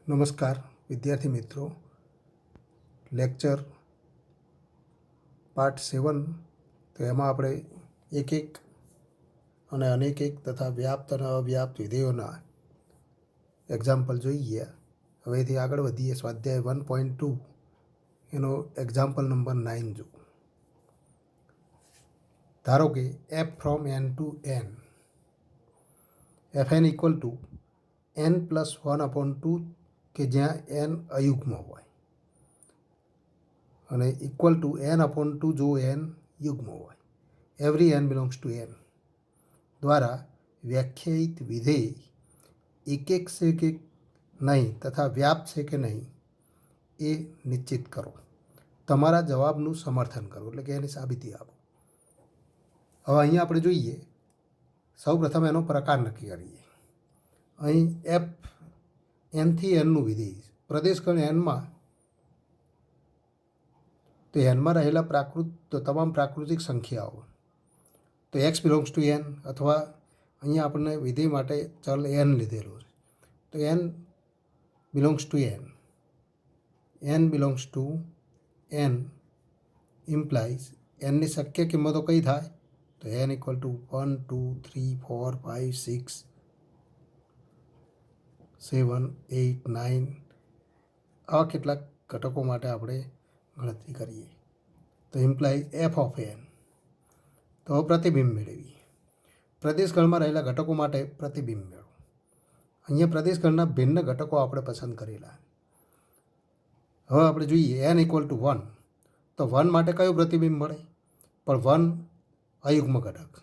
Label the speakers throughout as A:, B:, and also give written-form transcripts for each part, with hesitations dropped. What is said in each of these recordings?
A: નમસ્કાર વિદ્યાર્થી મિત્રો, લેક્ચર પાર્ટ 7 તો એમાં આપણે એક અને અનેક તથા વ્યાપ્ત અને અવ્યાપ્ત વિધેયોના એક્ઝામ્પલ જોઈ ગયા. હવેથી આગળ વધીએ. સ્વાધ્યાય 1.2 એનો એક્ઝામ્પલ નંબર 9 જો. ધારો કે f from n to n fn equal to n+1/2 કે જ્યાં n અયુગ્મ હોય અને ઇક્વલ ટુ n/2 જો n યુગ્મ હોય. Every n belongs to n દ્વારા વ્યાખ્યાયિત વિધેય એક છે કે નહીં તથા વ્યાપ્ત છે કે નહીં એ નિશ્ચિત કરો. તમારા જવાબનું સમર્થન કરો, એટલે કે એની સાબિતી આપો. હવે અહીંયા આપણે જોઈએ, સૌ પ્રથમ એનો પ્રકાર નક્કી કરીએ. અહીં f nથી nનું વિધેય પ્રદેશગણ એનમાં, તો એનમાં રહેલા તમામ પ્રાકૃતિક સંખ્યાઓ, તો x બિલોંગ્સ ટુ n અથવા અહીંયા આપણને વિધેય માટે ચલ n લીધેલો છે, તો n belongs to n belongs to n implies nની શક્ય કિંમતો કઈ થાય, તો n ઇક્વલ ટુ 1 2 3 4 5 6 7 8 9 આવા કેટલાક ઘટકો માટે આપણે ગણતરી કરીએ. તો ઇમ્પ્લાઇઝ f ઓફ n. તો પ્રતિબિંબ મેળવીએ. પ્રદેશગણમાં રહેલા ઘટકો માટે પ્રતિબિંબ મેળવો. અહીંયા પ્રદેશગણના ભિન્ન ઘટકો આપણે પસંદ કરેલા. હવે આપણે જોઈએ n ઇક્વલ ટુ 1, તો 1 માટે કયું પ્રતિબિંબ મળે, પણ 1 અયુગ્મ ઘટક,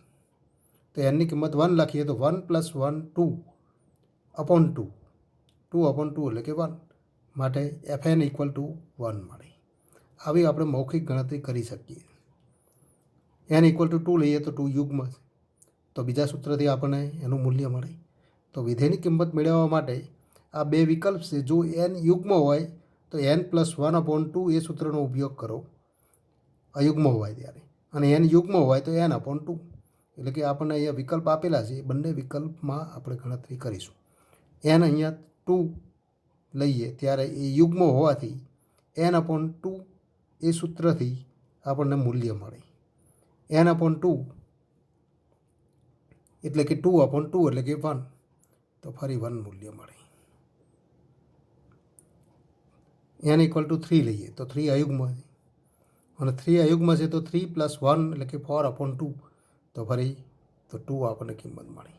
A: તો એની કિંમત 1 લખીએ તો 1 + 1 2/2 2/2 એટલે કે 1 માટે fn ઇક્વલ ટુ 1 મળે. આવી આપણે મૌખિક ગણતરી કરી શકીએ. n ઇક્વલ ટુ 2 લઈએ તો 2 યુગ્મ, તો બીજા સૂત્રથી આપણને એનું મૂલ્ય મળે. તો વિધેયની કિંમત મેળવવા માટે આ બે વિકલ્પ છે. જો n યુગ્મ હોય તો n+1/2 એ સૂત્રનો ઉપયોગ કરો અયુગ્મ હોય ત્યારે, અને n યુગ્મ હોય તો n/2. એટલે કે આપણને અહીંયા વિકલ્પ આપેલા છે, એ બંને વિકલ્પમાં આપણે ગણતરી કરીશું. n અહીંયા 2 લઈએ ત્યારે એ યુગ્મ હોવાથી n/2 એ સૂત્રથી આપણને મૂલ્ય મળે. n/2 એટલે કે 2/2 એટલે કે 1, તો ફરી 1 મૂલ્ય મળે. n ઇક્વલ ટુ 3 લઈએ તો 3 અયુગ્મ છે, અને 3 અયુગ્મ છે તો 3 + 1 એટલે કે 4/2, તો ફરી તો 2 આપણને કિંમત મળી.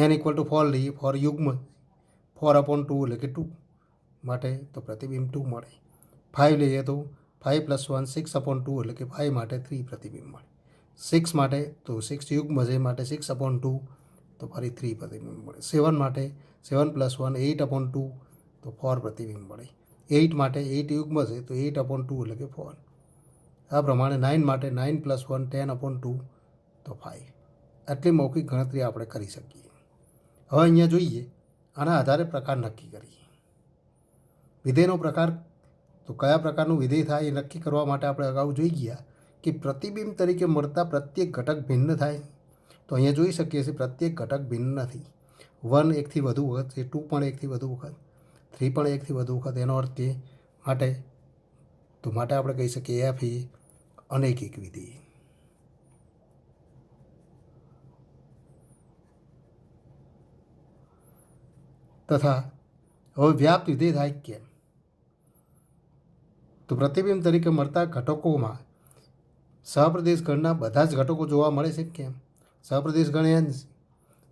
A: n ઇક્વલ ટુ 4 લઈએ, 4 યુગ્મ 4/2 એટલે કે 2 માટે તો પ્રતિબિંબ 2 મળે. 5 લઈએ તો 5 + 1 6/2 એટલે કે 5 માટે 3 પ્રતિબિંબ મળે. 6 માટે તો 6 યુગ્મ છે માટે 6/2, તો ફરી 3 પ્રતિબિંબ મળે. 7 માટે 7 + 1 8/2, તો 4 પ્રતિબિંબ મળે. 8 માટે 8 યુગ્મ છે તો 8/2 એટલે કે 4. આ પ્રમાણે 9 માટે 9 + 1 10/2, તો 5. આટલી મૌખિક ગણતરી આપણે કરી શકીએ. હવે અહીંયા જોઈએ, આના આધારે પ્રકાર નક્કી કરીએ. વિધેયનો પ્રકાર, તો કયા પ્રકારનું વિધેય થાય એ નક્કી કરવા માટે આપણે અગાઉ જોઈ ગયા કે પ્રતિબિંબ તરીકે મળતા પ્રત્યેક ઘટક ભિન્ન થાય. તો અહીંયા જોઈ શકીએ છીએ પ્રત્યેક ઘટક ભિન્ન નથી. 1 એકથી વધુ વખત છે, 2 પણ એકથી વધુ વખત, 3 પણ એકથી વધુ વખત. એનો અર્થ એ માટે આપણે કહી શકીએ f એ અનૈકિક વિધેય. તથા હવે વ્યાપ્ત વિધેય થાય કેમ, તો પ્રતિબિંબ તરીકે મળતા ઘટકોમાં સહપ્રદેશ ગણના બધા જ ઘટકો જોવા મળે છે કેમ. સહપ્રદેશ ગણ n,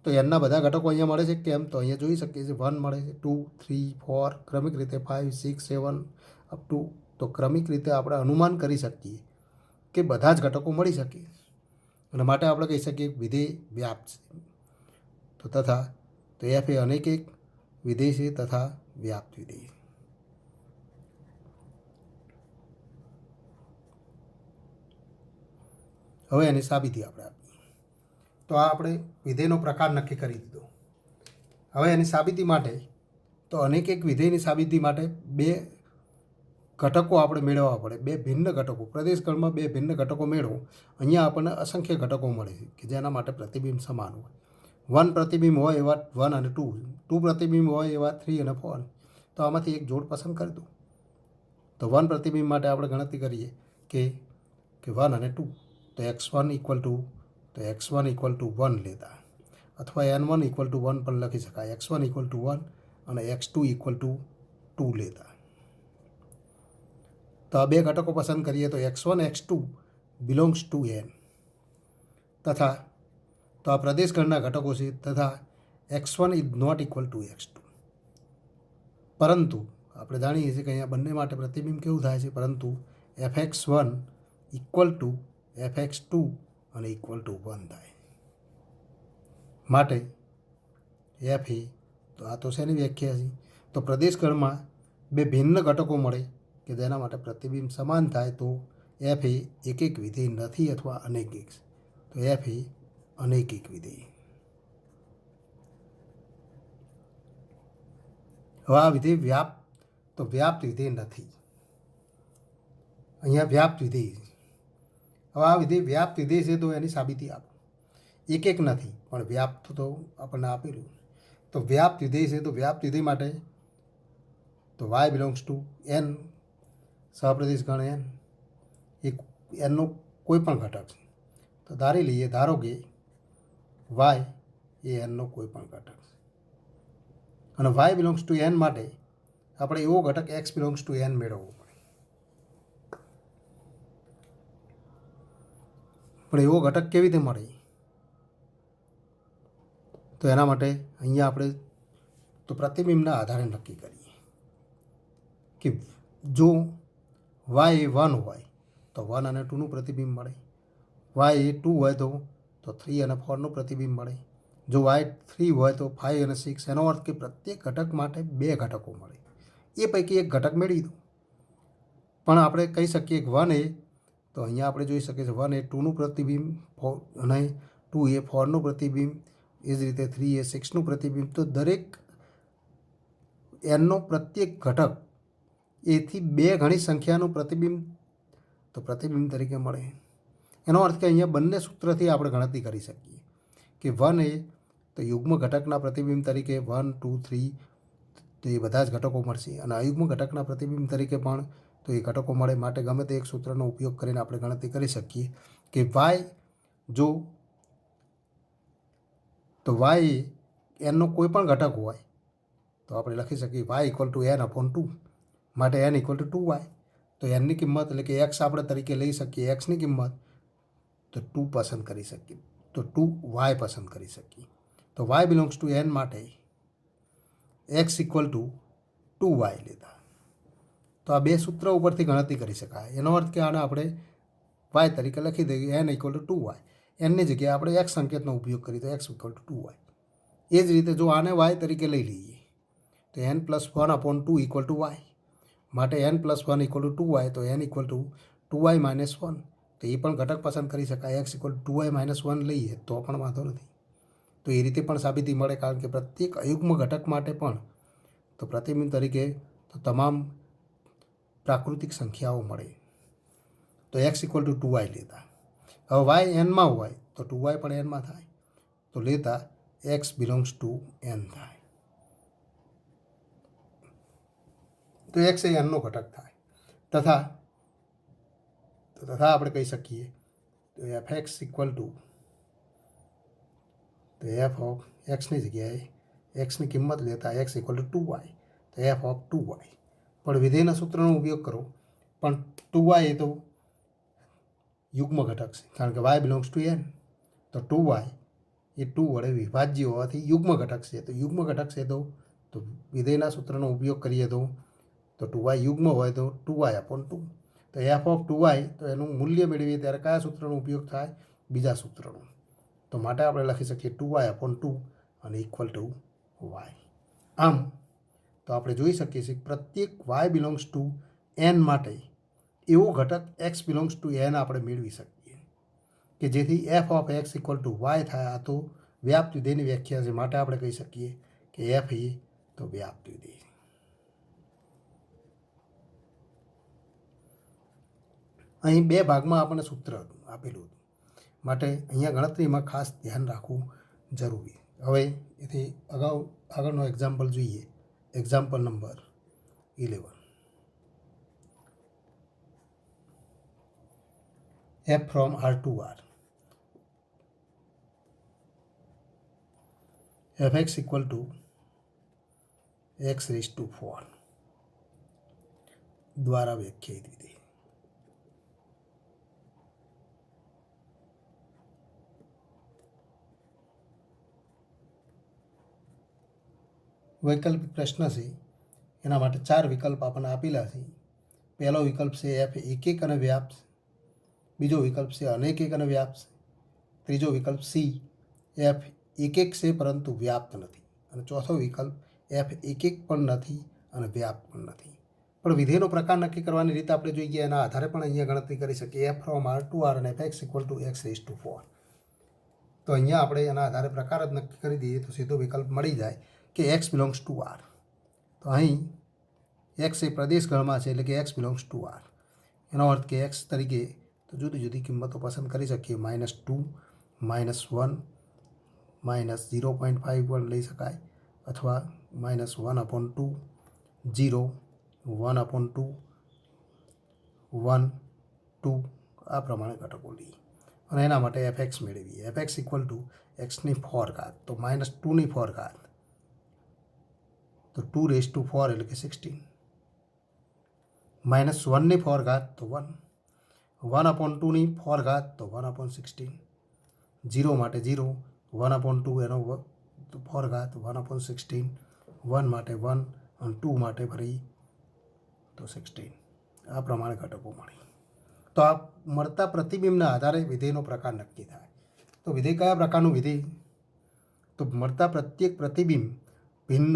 A: તો nના બધા ઘટકો અહીંયા મળે છે કેમ, તો અહીંયા જોઈ શકીએ છીએ 1 મળે છે, 2 3 4, ક્રમિક રીતે 5 6 7 અપ ટુ, તો ક્રમિક રીતે આપણે અનુમાન કરી શકીએ કે બધા જ ઘટકો મળી શકે, અને માટે આપણે કહી શકીએ વિધેય વ્યાપ્ત છે. તો f એ અનૈકિક વિધેય છે તથા વ્યાપ્ત વિધેય. હવે એની સાબિતી આપણે આપીએ. તો આ આપણે વિધેયનો પ્રકાર નક્કી કરી દીધો. હવે એની સાબિતી માટે, તો અનૈકિક વિધેયની સાબિતી માટે બે ઘટકો આપણે મેળવવા પડે. બે ભિન્ન ઘટકો, પ્રદેશગણમાં બે ભિન્ન ઘટકો મેળવો. અહીંયા આપણને અસંખ્ય ઘટકો મળે છે કે જેના માટે પ્રતિબિંબ સમાન હોય. 1 પ્રતિબિંબ હોય એવા 1 અને 2, 2 પ્રતિબિંબ હોય એવા 3 અને 4. તો આમાંથી એક જોડ પસંદ કરી દો. તો 1 પ્રતિબિંબ માટે આપણે ગણતરી કરીએ કે 1 અને 2. તો x1 ઇક્વલ ટુ 1 લેતા, અથવા n1 ઇક્વલ ટુ 1 પણ લખી શકાય. x1 ઇક્વલ ટુ 1 અને x2 ઇક્વલ ટુ 2 લેતા. તો આ બે ઘટકો પસંદ કરીએ તો x1 x2 belongs to n તથા તો આ પ્રદેશગણના ઘટકો છે તથા x1 is not equal to x2. પરંતુ આપણે જાણીએ છીએ કે અહીંયા બંને માટે પ્રતિબિંબ કેવું થાય છે, પરંતુ fx1 ઇક્વલ ટુ fx2 અને ઇક્વલ ટુ 1 થાય. માટે f એ તો આ તો શેની વ્યાખ્યા છે, તો પ્રદેશગણમાં બે ભિન્ન ઘટકો મળે કે જેના માટે પ્રતિબિંબ સમાન થાય તો f એ એક વિધેય નથી અથવા અનૈકિક. તો f એ અનૈકિક વિધેય. હવે આ વિધેય વ્યાપ્ત વિધેય નથી. અહીંયા વ્યાપ્ત વિધેય છે. હવે આ વિધેય વ્યાપ્ત વિધેય છે તો એની સાબિતી આપો. એક નથી પણ વ્યાપ્ત તો આપણને આપેલું. તો વ્યાપ્ત વિધેય છે તો વ્યાપ્ત વિધેય માટે તો y બિલોંગ્સ ટુ n, સહપ્રદેશ ગણ n, એક nનો કોઈ પણ ઘટક છે. તો ધારો કે y એ nનો કોઈ પણ ઘટક છે અને y બિલોંગ્સ ટુ n માટે આપણે એવો ઘટક x બિલોંગ્સ ટુ n મેળવવો પડે. પણ એવો ઘટક કેવી રીતે મળે? તો એના માટે અહીંયા આપણે તો પ્રતિબિંબના આધારે નક્કી કરીએ કે જો y એ 1 હોય તો 1 અને 2નું પ્રતિબિંબ મળે. y એ 2 હોય તો 3 અને 4નું પ્રતિબિંબ મળે. જો y 3 હોય તો 5 અને 6. એનો અર્થ કે પ્રત્યેક ઘટક માટે 2 ઘટકો મળે. એ પૈકી એક ઘટક મેળવી દો. પણ આપણે કહી શકીએ કે 1 એ તો અહીંયા આપણે જોઈ શકીએ છીએ 1 એ 2નું પ્રતિબિંબ અને 2 એ 4નું પ્રતિબિંબ, એ જ રીતે 3 એ 6નું પ્રતિબિંબ. તો દરેક nનો પ્રત્યેક ઘટક એથી 2 ગણી સંખ્યાનું પ્રતિબિંબ તરીકે મળે. એનો અર્થ કે અહીંયા બંને સૂત્રથી આપણે ગણતરી કરી શકીએ કે 1 એ તો યુગ્મ ઘટકના પ્રતિબિંબ તરીકે 1, 2, 3 તો એ બધા જ ઘટકો મળશે અને અયુગ્મ ઘટકના પ્રતિબિંબ તરીકે પણ તો એ ઘટકો મળે. માટે ગમે તે એક સૂત્રનો ઉપયોગ કરીને આપણે ગણતરી કરી શકીએ કે y nનો કોઈ પણ ઘટક હોય તો આપણે લખી શકીએ y ઇક્વલ ટુ n/2. માટે n ઇક્વલ ટુ 2y. તો nની કિંમત એટલે કે x આપણે તરીકે લઈ શકીએ. xની કિંમત તો 2 પસંદ કરી શકીએ, તો 2y પસંદ કરી શકીએ. તો y બિલોંગ્સ ટુ n માટે x ઇક્વલ ટુ 2y લેતા. તો આ બે સૂત્ર ઉપરથી ગણતરી કરી શકાય. એનો અર્થ કે આને આપણે y તરીકે લખી દઈએ n ઇક્વલ ટુ 2y. nની જગ્યાએ આપણે x સંકેતનો ઉપયોગ કરીએ તો x ઇક્વલ ટુ 2y. એ જ રીતે જો આને y તરીકે લઈ લઈએ તો n+1/2 ઇક્વલ ટુ y. માટે n+1 ઇક્વલ ટુ 2y. તો n ઇક્વલ ટુ 2y - 1. તો એ પણ ઘટક પસંદ કરી શકાય. x ઇક્વલ ટુ 2y - 1 લઈએ તો પણ વાંધો નથી. તો એ રીતે પણ સાબિતી મળે, કારણ કે પ્રત્યેક અયુગ્મ ઘટક માટે પણ તો પ્રતિબિંબ તરીકે તો તમામ પ્રાકૃતિક સંખ્યાઓ મળે. તો x ઇક્વલ ટુ 2y લેતા. હવે y nમાં હોય તો 2y પણ nમાં થાય. તો લેતા x બિલોંગ્સ ટુ n થાય. તો x એ nનો ઘટક થાય. તથા આપણે કહી શકીએ તો fx ઇક્વલ ટુ તો f ઓફ xની જગ્યાએ xની કિંમત લેતા x ઇક્વલ ટુ 2y. તો f ઓફ 2y. પણ વિધેયના સૂત્રનો ઉપયોગ કરો, પણ 2y એ તો યુગ્મ ઘટક છે, કારણ કે y બિલોંગ્સ ટુ n. તો 2y એ 2 વડે વિભાજ્ય હોવાથી યુગ્મ ઘટક છે. તો યુગ્મ ઘટક છે તો વિધેયના સૂત્રનો ઉપયોગ કરીએ તો 2y યુગ્મ હોય તો 2y/2. તો f ઓફ 2y તો એનું મૂલ્ય મેળવીએ ત્યારે કયા સૂત્રનો ઉપયોગ થાય? બીજા સૂત્રનો. તો માટે આપણે લખી શકીએ 2y/2 અને ઇક્વલ ટુ y. આમ તો આપણે જોઈ શકીએ છીએ પ્રત્યેક y બિલોંગ્સ ટુ n માટે એવો ઘટક x બિલોંગ્સ ટુ n આપણે મેળવી શકીએ કે જેથી f of x equal to y થાય. આ તો વ્યાપ્ત વિધેયની વ્યાખ્યા છે. માટે આપણે કહી શકીએ કે f એ તો વ્યાપ્ત વિધેય. અહીં બે ભાગમાં આપણને સૂત્ર આપેલું હતું, માટે અહીંયા ગણતરીમાં ખાસ ધ્યાન રાખવું જરૂરી. હવે એથી આગળનો એક્ઝામ્પલ જોઈએ. Example number 11. f from R to R. fx equal to x raised to 4 દ્વારા વ્યાખ્યાયિત વિધેય. વૈકલ્પિક પ્રશ્ન છે, એના માટે 4 વિકલ્પ આપણને આપેલા છે. પહેલો વિકલ્પ છે f એક અને વ્યાપ્ત, બીજો વિકલ્પ છે અનેક એક અને વ્યાપ્ત, ત્રીજો વિકલ્પ સી f એક છે પરંતુ વ્યાપ્ત નથી, અને ચોથો વિકલ્પ f એક પણ નથી અને વ્યાપ્ત પણ નથી. પણ વિધેયનો પ્રકાર નક્કી કરવાની રીત આપણે જોઈએ, એના આધારે પણ અહીંયા ગણતરી કરી શકીએ. f from R to R અને fx equal to x raised to 4. તો અહીંયા આપણે એના આધારે પ્રકાર જ નક્કી કરી દઈએ તો સીધો વિકલ્પ મળી જાય કે x belongs to R. તો અહીં x એ પ્રદેશ ગણમાં છે, એટલે કે x belongs to R. એનો અર્થ કે x તરીકે તો જુદી જુદી કિંમતો પસંદ કરી શકીએ. -2, -1, -0.51 લઈ શકાય, અથવા -1/2, 0, 1/2, 1, 2 આ પ્રમાણે ઘટકો લઈએ અને એના માટે fx મેળવીએ. fx ઇક્વલ ટુ એક્સની 4 ઘાત, તો -2ની 4 ઘાત, તો 2 raised to 4 એટલે કે 16. -1ની 4 ઘાત તો 1, 1/2ની 4 ઘાત તો 1/16, 0 માટે 0, 1/2 એનો 4 ઘાત 1/16, 1 માટે 1 અને 2 માટે ફરી તો 16. આ પ્રમાણે ઘટકો મળી. તો આ મળતા પ્રતિબિંબના આધારે વિધેયનો પ્રકાર નક્કી થાય. તો વિધેય કયા પ્રકારનું વિધેય? તો મળતા પ્રત્યેક પ્રતિબિંબ ભિન્ન,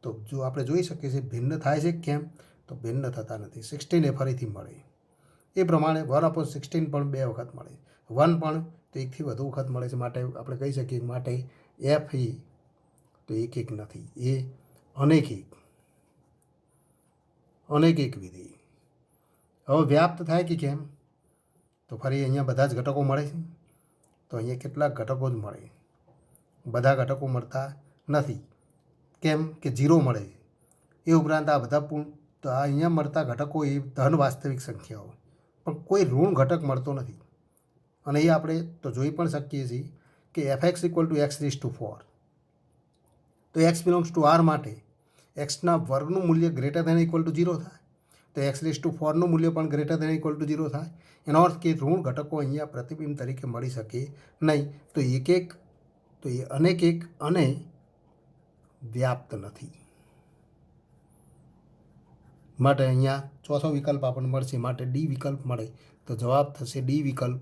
A: તો જો આપણે જોઈ શકીએ છીએ ભિન્ન થાય છે. કેમ? તો ભિન્ન થતા નથી. 16 એ ફરીથી મળે. એ પ્રમાણે 1/16 પણ 2 વખત મળે, 1 પણ તો 1થી વધુ વખત મળે છે. માટે આપણે કહી શકીએ માટે f એ તો એક નથી, એ અનેક એક વિધેય. હવે વ્યાપ્ત થાય કે કેમ? તો ફરી અહીંયા બધા જ ઘટકો મળે છે. તો અહીંયા કેટલાક ઘટકો જ મળે, બધા ઘટકો મળતા નથી. કેમ કે 0 મળે છે. એ ઉપરાંત આ બધા તો આ અહીંયા મળતા ઘટકો એ ધન વાસ્તવિક સંખ્યાઓ, પણ કોઈ ઋણ ઘટક મળતો નથી. અને એ આપણે તો જોઈ પણ શકીએ છીએ કે fx equal to x raised to 4. તો x belongs to R માટે એક્સના વર્ગનું મૂલ્ય ગ્રેટર ધેન ઇક્વલ ટુ 0 થાય, તો x raised to 4નું મૂલ્ય પણ ગ્રેટર ધેન ઇક્વલ ટુ 0 થાય. એનો અર્થ કે ઋણ ઘટકો અહીંયા પ્રતિબિંબ તરીકે મળી શકે નહીં. તો એક તો એ અનેક એક અને વ્યાપ્ત નથી. માટે અહીંયા ચોથો વિકલ્પ આપણને મળશે, માટે ડી વિકલ્પ મળે. તો જવાબ થશે ડી વિકલ્પ,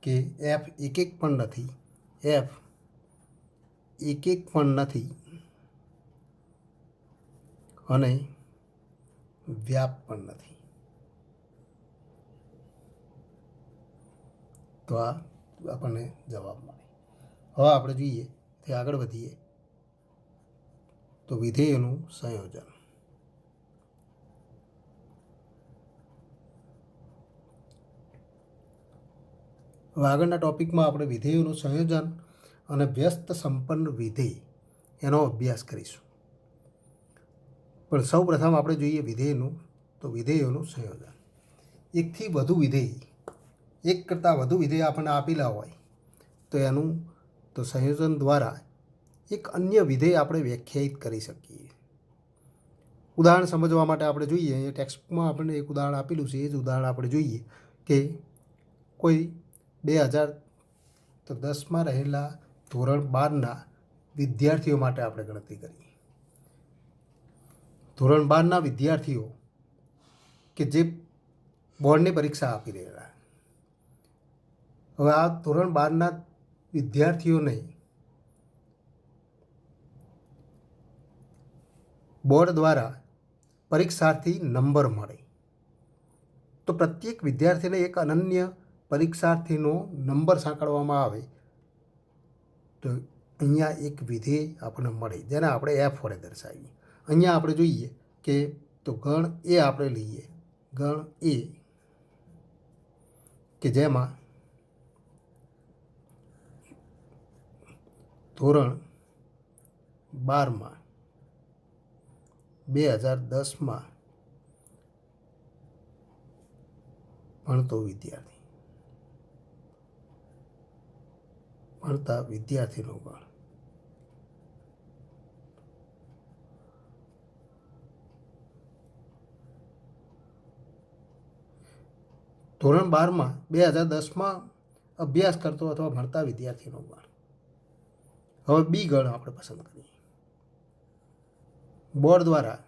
A: કે f એક પણ નથી, f એક પણ નથી અને વ્યાપ્ત પણ નથી. તો આ આપણને જવાબ મળે. હવે આપણે જોઈએ તે આગળ વધીએ તો વિધેયોનું સંયોજન. હવે આગળના ટોપિકમાં આપણે વિધેયોનું સંયોજન અને વ્યસ્ત સંપન્ન વિધેય એનો અભ્યાસ કરીશું. પણ સૌ પ્રથમ આપણે જોઈએ વિધેયનું, તો વિધેયોનું સંયોજન. એકથી વધુ વિધેય, એક કરતાં વધુ વિધેય આપણને આપેલા હોય તો એનું તો સંયોજન દ્વારા એક અન્ય વિધેય આપણે વ્યાખ્યાયિત કરી શકીએ. ઉદાહરણ સમજવા માટે આપણે જોઈએ, એ ટેક્સ્ટબુકમાં આપણને એક ઉદાહરણ આપેલું છે. એ જ ઉદાહરણ આપણે જોઈએ કે કોઈ 2010માં રહેલા ધોરણ 12ના વિદ્યાર્થીઓ માટે આપણે ગણતરી કરીએ. ધોરણ 12ના વિદ્યાર્થીઓ કે જે બોર્ડની પરીક્ષા આપી રહેલા. હવે આ ધોરણ 12ના વિદ્યાર્થીઓને બોર્ડ દ્વારા પરીક્ષાર્થી નંબર મળે. તો પ્રત્યેક વિદ્યાર્થીને એક અનન્ય પરીક્ષાર્થીનો નંબર સાંકળવામાં આવે તો અહીંયા એક વિધેય આપણને મળે, જેને આપણે f વડે દર્શાવીએ. અહીંયા આપણે જોઈએ કે તો ગણ એ આપણે લઈએ, ગણ એ કે જેમાં ધોરણ 12માં 2010માં ભણતા વિદ્યાર્થીનો ગણ. ધોરણ 12માં 2010માં અભ્યાસ કરતો અથવા ભણતા વિદ્યાર્થીનો ગણ. હવે બી ગણ આપણે પસંદ કરીએ. બોર્ડ દ્વારા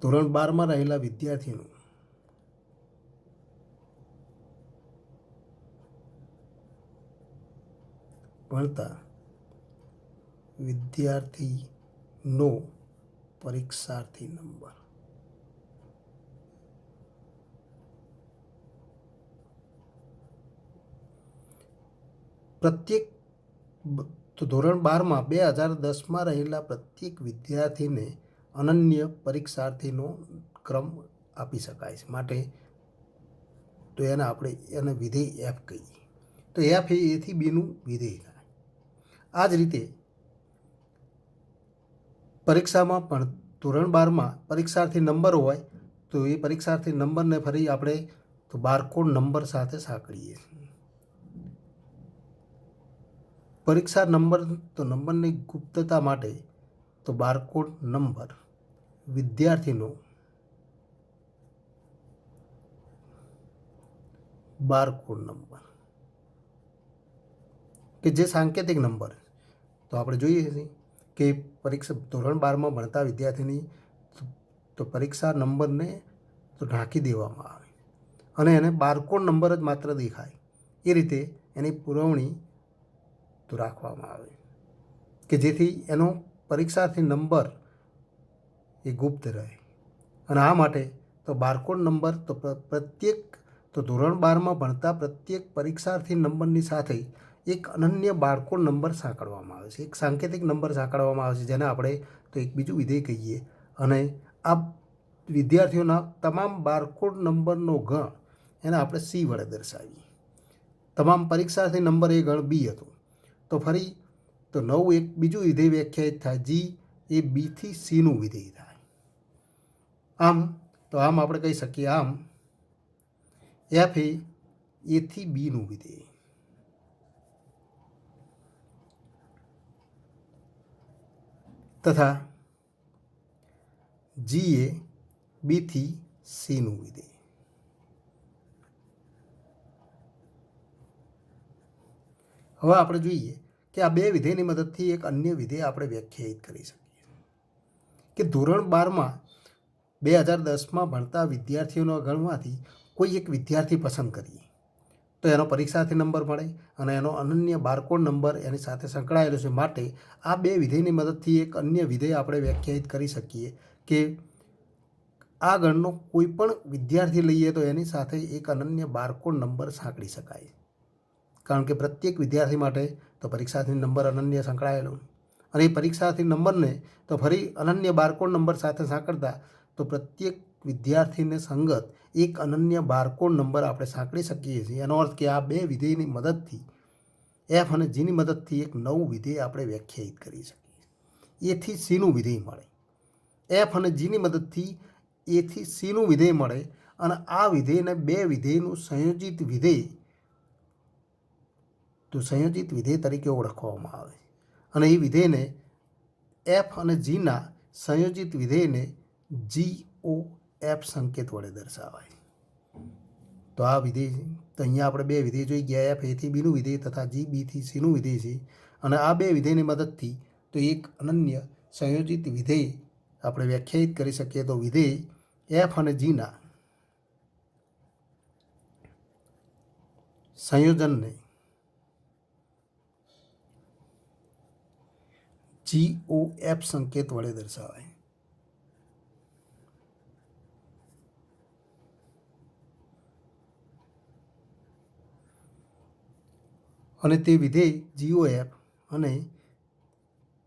A: ધોરણ 12માં રહેલા વિદ્યાર્થીનું ભણતા વિદ્યાર્થીનો પરીક્ષાર્થી નંબર. પ્રત્યેક ધોરણ 12માં 2010માં રહેલા પ્રત્યેક વિદ્યાર્થીને અનન્ય પરીક્ષાર્થીનો ક્રમ આપી શકાય છે. માટે તો એને વિધેય એફ કહીએ. તો એફ એ એથી બીનું વિધેય થાય. આ જ રીતે પરીક્ષામાં પણ ધોરણ 12માં પરીક્ષાર્થી નંબર હોય તો એ પરીક્ષાર્થી નંબરને ફરી આપણે તો બારકોડ નંબર સાથે સાંકળીએ. પરીક્ષા નંબર તો નંબરની ગુપ્તતા માટે તો બારકોડ નંબર વિદ્યાર્થીનો બારકોડ નંબર કે જે સાંકેતિક નંબર. તો આપણે જોઈએ છીએ કે પરીક્ષા ધોરણ 12માં ભણતા વિદ્યાર્થીની તો પરીક્ષા નંબરને તો ઢાંકી દેવામાં આવે અને એને બારકોડ નંબર જ માત્ર દેખાય એ રીતે એની પુરવણી તો રાખવામાં આવે કે જેથી એનો પરીક્ષાર્થી નંબર એ ગુપ્ત રહે. અને આ માટે તો બારકોડ નંબર તો પ્રત્યેક તો ધોરણ 12માં ભણતા પ્રત્યેક પરીક્ષાર્થી નંબરની સાથે એક અનન્ય બારકોડ નંબર સાંકળવામાં આવે છે. એક સાંકેતિક નંબર સાંકળવામાં આવે છે જેને આપણે તો એક બીજું વિધેય કહીએ. અને આ વિદ્યાર્થીઓના તમામ બારકોડ નંબરનો ગણ એને આપણે સી વડે દર્શાવીએ. તમામ પરીક્ષાર્થી નંબર એ ગણ બી હતો. તો ફરી તો નવું એક બીજું વિધેય વ્યાખ્યાયિત થાય. જી એ બીથી સીનું વિધેય થાય. આમ આપણે કહી શકીએ આમ એફ એ એથી બીનું વિધેય તથા જી એ બીથી સીનું વિધેય. હવે આપણે જોઈએ કે આ બે વિધેયની મદદથી એક અન્ય વિધેય આપણે વ્યાખ્યાયિત કરી શકીએ કે ધોરણ 12માં 2010માં ભણતા વિદ્યાર્થીઓના ગણમાંથી કોઈ એક વિદ્યાર્થી પસંદ કરીએ તો એનો પરીક્ષાર્થી નંબર મળે અને એનો અનન્ય બારકોડ નંબર એની સાથે સંકળાયેલો છે. માટે આ બે વિધેયની મદદથી એક અન્ય વિધેય આપણે વ્યાખ્યાયિત કરી શકીએ કે આ ગણનો કોઈ પણ વિદ્યાર્થી લઈએ તો એની સાથે એક અનન્ય બારકોડ નંબર સાંકળી શકાય. કારણ કે પ્રત્યેક વિદ્યાર્થી માટે તો પરીક્ષાર્થી નંબર અનન્ય સંકળાયેલો અને એ પરીક્ષાર્થી નંબરને તો ફરી અનન્ય બારકોડ નંબર સાથે સાંકળતા તો પ્રત્યેક વિદ્યાર્થીને સંગત એક અનન્ય બારકોડ નંબર આપણે સાંકળી શકીએ છીએ. એનો અર્થ કે આ બે વિધેયની મદદથી એફ અને જીની મદદથી એક નવું વિધેય આપણે વ્યાખ્યાયિત કરી શકીએ. એથી સીનું વિધેય મળે. એફ અને જીની મદદથી એથી સીનું વિધેય મળે અને આ વિધેયને બે વિધેયનું સંયોજિત વિધેય તરીકે ઓળખવામાં આવે અને એ વિધેયને એફ અને જીના સંયોજિત વિધેયને GOF સંકેત વડે દર્શાવાય. તો આ વિધેય તો અહીંયા આપણે બે વિધેય જોઈ ગયા. એફ એથી બીનું વિધેય તથા જી બીથી સીનું વિધેય છે. અને આ બે વિધેયની મદદથી તો એક અનન્ય સંયોજિત વિધેય આપણે વ્યાખ્યાયિત કરી શકીએ. તો વિધેય એફ અને જીના સંયોજનને GOF સંકેત વડે દર્શાવાય. અને તે વિધેય GOF અને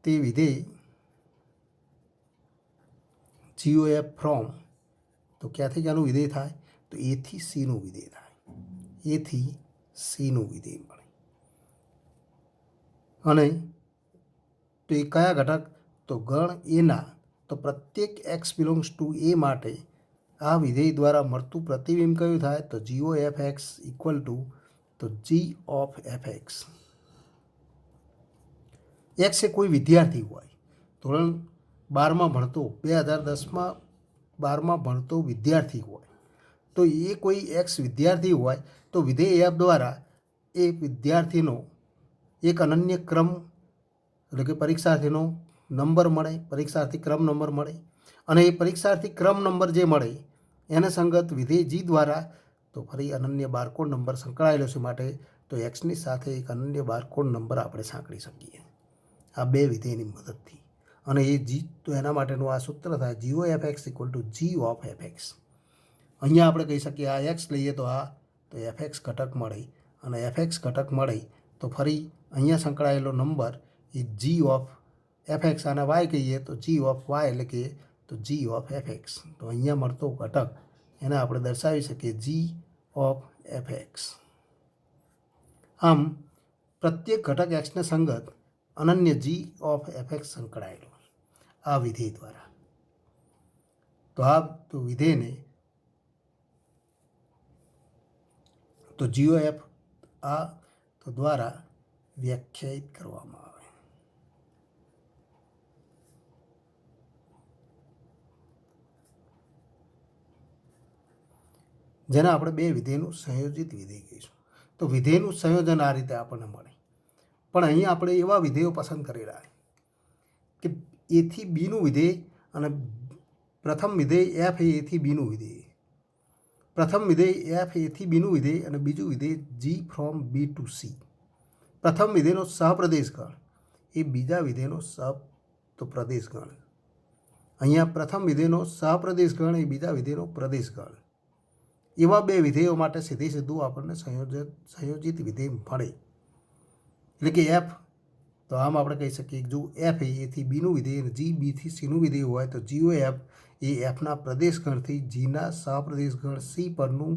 A: તે વિધેય GOF ફ્રોમ તો ક્યાંથી ક્યાંનું વિધેય થાય તો એથી સીનું વિધેય થાય. એથી સીનું વિધેય મળે. અને તો એ કયા ઘટક? તો ગણ એના. તો પ્રત્યેક એક્સ બિલોંગ્સ ટુ એ માટે આ વિધેય દ્વારા મળતું પ્રતિબિંબ કયું થાય? તો Jio F X equal two તો જી ઓફ એફ એક્સ. એક્સ એ કોઈ વિદ્યાર્થી હોય, ધોરણ 12માં ભણતો, 2010માં 12માં ભણતો વિદ્યાર્થી હોય, તો એ કોઈ એક્સ વિદ્યાર્થી હોય તો વિધેય એફ દ્વારા એ વિદ્યાર્થીનો એક અનન્ય ક્રમ એટલે કે પરીક્ષાર્થીનો નંબર મળે, પરીક્ષાર્થી ક્રમ નંબર મળે, અને એ પરીક્ષાર્થી ક્રમ નંબર જે મળે એને સંગત વિધેય જી દ્વારા તો ફરી અનન્ય બારકોડ નંબર સંકળાયેલો છે, માટે તો એક્સની સાથે એક અનન્ય બારકોડ નંબર આપણે સાંકળી શકીએ આ બે વિધેયની મદદથી. અને એ જી તો એના માટેનું આ સૂત્ર થાય G O F X equal to G of F X. અહીંયા આપણે કહી શકીએ આ એક્સ લઈએ તો આ તો એફ એક્સ ઘટક મળે, અને એફ એક્સ ઘટક મળે તો ફરી અહીંયા સંકળાયેલો નંબર એ જી ઓફ એફ એક્સ, આને વાય કહીએ તો જી ઓફ વાય એટલે કે તો જી ઓફ એફ એક્સ. તો અહીંયા મળતો ઘટક એને આપણે દર્શાવી શકીએ જી ઓફ એફ એક્સ. આમ પ્રત્યેક ઘટક એક્સને સંગત અનન્ય જી ઓફ એફ એક્સ સંકળાયેલો આ વિધેય દ્વારા. તો આ તો વિધેયને તો જીઓ એફ આ તો દ્વારા વ્યાખ્યાયિત કરવામાં આવે. જેને આપણે બે વિધેયનું સંયોજિત વિધેય કહીશું. તો વિધેયનું સંયોજન આ રીતે આપણને મળે. પણ અહીં આપણે એવા વિધેયો પસંદ કરેલા કે એથી બીનું વિધેય, અને પ્રથમ વિધેય એફ એ એથી બીનું વિધેય, પ્રથમ વિધેય એફ એથી બીનું વિધેય અને બીજું વિધેય જી ફ્રોમ બી ટુ સી. પ્રથમ વિધેયનો સહપ્રદેશ ગણ એ બીજા વિધેયનો તો પ્રદેશ ગણ. અહીંયા પ્રથમ વિધેયનો સહપ્રદેશ ગણ એ બીજા વિધેયનો પ્રદેશ ગણ. એવા બે વિધેયો માટે સીધું આપણને સંયોજિત વિધેય મળે. એટલે કે એફ તો આમ આપણે કહી શકીએ જો એફ એથી બીનું વિધેય અને જી બીથી સીનું વિધેય હોય તો જીઓ એફ એ એફના પ્રદેશ ગણથી જીના સહપ્રદેશ ગણ સી પરનું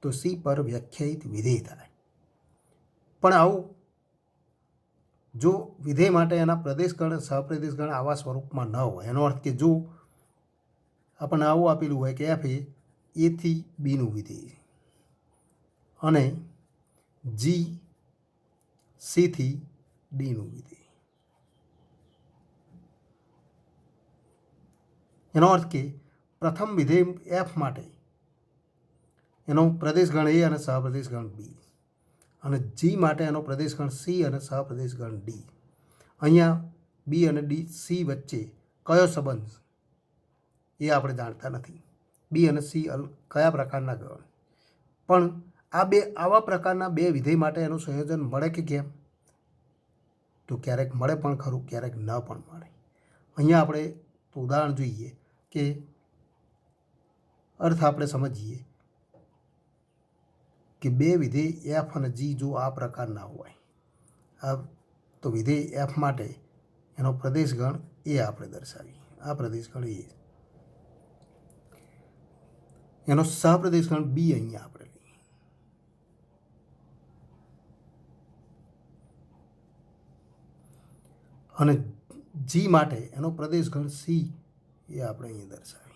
A: તો સી પર વ્યાખ્યાયિત વિધેય થાય. પણ આવું જો વિધેય માટે એના પ્રદેશ ગણ સહપ્રદેશ ગણ આવા સ્વરૂપમાં ન હોય, એનો અર્થ કે જો આપણને આવું આપેલું હોય કે એફ એથી બીનું વિધેય અને જી સીથી ડીનું વિધેય, એનો અર્થ કે પ્રથમ વિધેય એફ માટે એનો પ્રદેશ ગણ એ અને સહપ્રદેશ ગણ બી, અને જી માટે એનો પ્રદેશ ગણ સી અને સહપ્રદેશ ગણ ડી. અહીંયા બી અને ડી સી વચ્ચે કયો સંબંધ એ આપણે જાણતા નથી. બી અને સી કયા પ્રકારના ગણ, પણ આ બે આવા પ્રકારના બે વિધેય માટે એનું સંયોજન મળે કે કેમ? તો ક્યારેક મળે પણ ખરું, ક્યારેક ન પણ મળે. અહીંયા આપણે ઉદાહરણ જોઈએ કે અર્થ આપણે સમજીએ કે બે વિધેય એફ અને જી જો આ પ્રકારના હોય, આ તો વિધેય એફ માટે એનો પ્રદેશ ગણ એ આપણે દર્શાવીએ, આ પ્રદેશ ગણ એ, એનો સહપ્રદેશ ગણ બી અહીંયા આપણે લઈએ, અને જી માટે એનો પ્રદેશ ગણ સી એ આપણે અહીંયા દર્શાવીએ.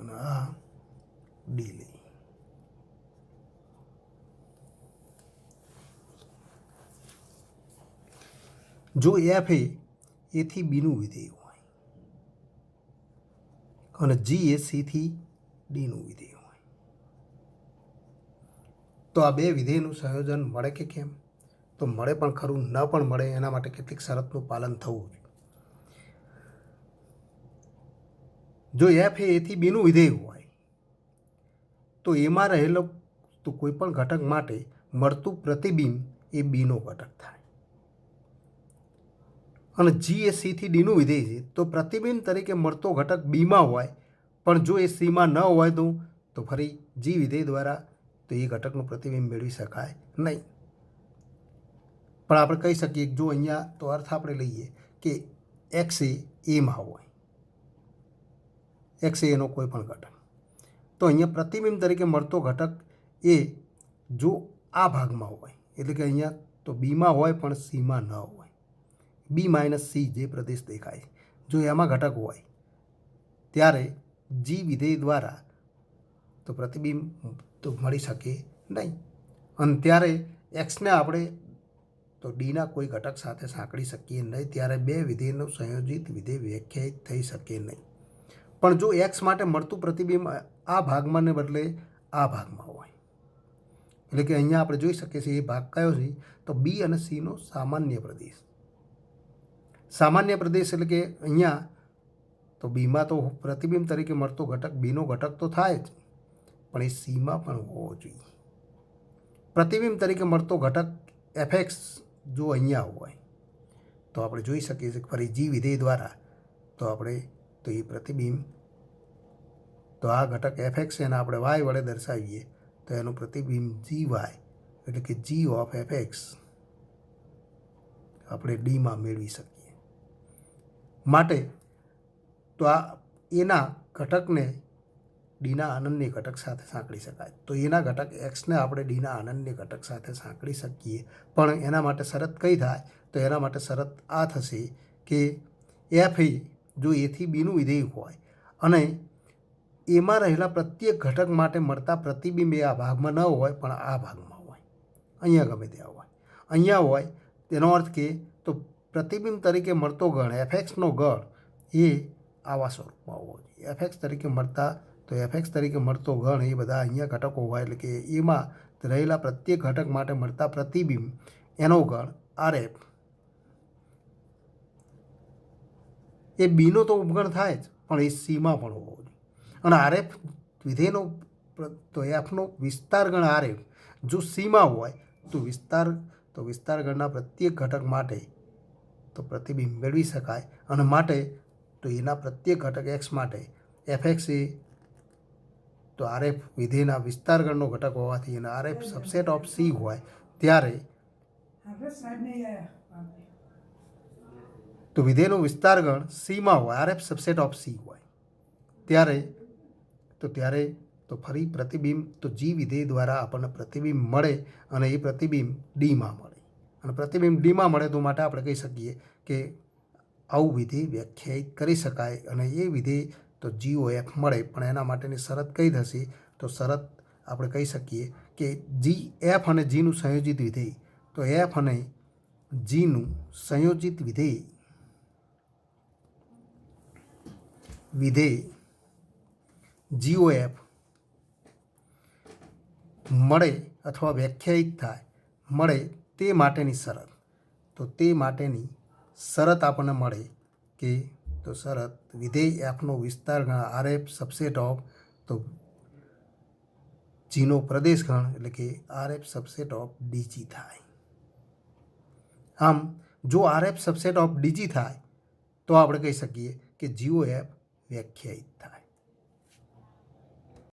A: અને આ ડી લઈએ. જો એફ એથી બીનું વિધેય હોય અને જી એ સીથી ડીનું વિધેય હોય તો આ બે વિધેયનું સંયોજન મળે કે કેમ? તો મળે પણ ખરું, ન પણ મળે એના માટે કેટલીક શરતનું પાલન થવું જોઈએ. જો એફ એથી બીનું વિધેય હોય તો એમાં રહેલો તો કોઈ પણ ઘટક માટે મળતું પ્રતિબિંબ એ બીનો ઘટક થાય, અને જી એ સીથી ડીનું વિધેય છે તો પ્રતિબિંબ તરીકે મળતો ઘટક બીમાં હોય, પણ જો એ સીમાં ન હોય તો ફરી જી વિધેય દ્વારા તો એ ઘટકનું પ્રતિબિંબ મેળવી શકાય નહીં. પણ આપણે કહી શકીએ જો અહીંયા તો અર્થ આપણે લઈએ કે એક્સ એમાં હોય, એક્સ એનો કોઈ પણ ઘટક, તો અહીંયા પ્રતિબિંબ તરીકે મળતો ઘટક એ જો આ ભાગમાં હોય એટલે કે અહીંયા તો બીમાં હોય પણ સીમાં ન હોય, બી માઇનસ સી જે પ્રદેશ દેખાય જો એમાં ઘટક હોય ત્યારે જી વિધેય દ્વારા તો પ્રતિબિંબ તો મળી શકે નહીં, અને ત્યારે એક્સને આપણે તો ડીના કોઈ ઘટક સાથે સાંકળી શકીએ નહીં, ત્યારે બે વિધેયનું સંયોજિત વિધેય વ્યાખ્યાયિત થઈ શકે નહીં. પણ જો એક્સ માટે મળતું પ્રતિબિંબ આ ભાગમાં ને બદલે આ ભાગમાં હોય એટલે કે અહીંયા આપણે જોઈ શકીએ છીએ એ ભાગ કયો છે તો બી અને સીનો સામાન્ય પ્રદેશ. સામાન્ય પ્રદેશ એટલે કે અહીંયા તો બીમાં તો પ્રતિબિંબ તરીકે મળતો ઘટક બીનો ઘટક તો થાય જ, પણ એ સીમાં પણ હોવો જોઈએ. પ્રતિબિંબ તરીકે મળતો ઘટક એફએક્સ જો અહીંયા હોય તો આપણે જોઈ શકીએ છીએ ફરી જી વિધેય દ્વારા તો આપણે તો એ પ્રતિબિંબ તો આ ઘટક એફએક્સ એને આપણે વાય વડે દર્શાવીએ તો એનું પ્રતિબિંબ જી વાય એટલે કે જી ઓફ એફએક્સ આપણે ડીમાં મેળવી શકીએ. માટે તો આ એના ઘટકને ડીના અનન્ય ઘટક સાથે સાંકળી શકાય, તો એના ઘટક એક્સને આપણે ડીના અનન્ય ઘટક સાથે સાંકળી શકીએ, પણ એના માટે શરત કઈ થાય તો એના માટે શરત આ થશે કે એફ એ જો એથી બીનું વિધેય હોય અને એમાં રહેલા પ્રત્યેક ઘટક માટે મળતા પ્રતિબિંબ એ આ ભાગમાં ન હોય પણ આ ભાગમાં હોય, અહીંયા ગમે ત્યાં હોય, અહીંયા હોય તેનો અર્થ કે તો પ્રતિબિંબ તરીકે મળતો ગણ એફએક્સનો ગણ એ આવા સ્વરૂપમાં હોવો જોઈએ. એફએક્સ તરીકે મળતા તો એફએક્સ તરીકે મળતો ગણ એ બધા અહીંયા ઘટકો હોય એટલે કે એમાં રહેલા પ્રત્યેક ઘટક માટે મળતા પ્રતિબિંબ એનો ગણ આરએફ એ બીનો તો ઉપગણ થાય જ પણ એ સીમાં પણ હોવો જોઈએ. અને આરએફ વિધેયનો તો એફનો વિસ્તાર ગણ આરએફ જો સીમાં હોય તો વિસ્તાર ગણના પ્રત્યેક ઘટક માટે તો પ્રતિબિંબ મેળવી શકાય, અને માટે તો એના પ્રત્યેક ઘટક એક્સ માટે એફએક્સ એ તો આરએફ વિધેયના વિસ્તાર ગણનો ઘટક હોવાથી અને આરએફ સબસેટ ઓફ સી હોય ત્યારે તો વિધેયનો વિસ્તાર ગણ સીમાં હોય આરએફ સબસેટ ઓફ સી હોય ત્યારે તો ફરી પ્રતિબિંબ તો જી વિધેય દ્વારા આપણને પ્રતિબિંબ મળે અને એ પ્રતિબિંબ ડીમાં મળે, અને પ્રતિબિંબ ડીમાં મળે તો માટે આપણે કહી શકીએ કે આવું વિધેય વ્યાખ્યાયિત કરી શકાય, અને એ વિધેય તો જીઓ એફ મળે. પણ એના માટેની શરત કઈ થશે તો શરત આપણે કહી શકીએ કે જી એફ અને જીનું સંયોજિત વિધેય તો એફ અને જીનું સંયોજિત વિધેય જીઓ એફ મળે અથવા વ્યાખ્યાયિત થાય મળે તે માટેની શરત, તો તે માટેની શરત આપણને મળે કે તો શરત વિધેય એફનો વિસ્તાર ગણ આરએફ સબસેટ ઓફ તો જીનો પ્રદેશ ગણ એટલે કે આરએફ સબસેટ ઓફ ડીજી થાય. આમ જો આરએફ સબસેટ ઓફ ડીજી થાય તો આપણે કહી શકીએ કે જીઓ એફ વ્યાખ્યાયિત થાય.